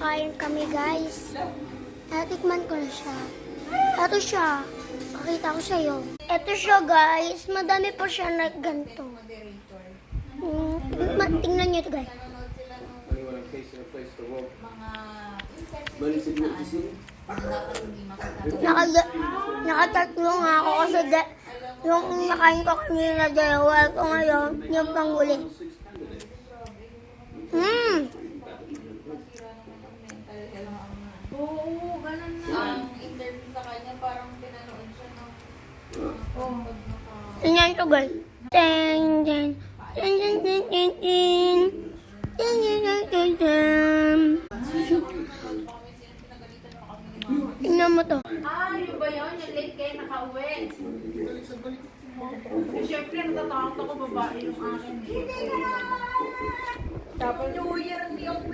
kakain kami, guys. Natikman ko na siya. Ito siya. Pakita ko sa'yo. Ito siya, guys. Madami pa siya na ganito. Tingnan nyo ito, guys. Nakatatlo nga ako kasi yung nakain ko kanina dalawa. Ito ngayon, yung panghuli. Oo, ganun na. Ang interview sa kanya, parang pinanood siya ng... Tingnan ito, guys. Ting, ting. Ting, ting, ting, ting, ting. Ting, ting, ting, ting, ting. Tingnan mo to. Ah, yun ba yun? Yung late kayo nakauwi. Siyempre, natatakot ako babae yung akin. Tapos New Year, hindi ako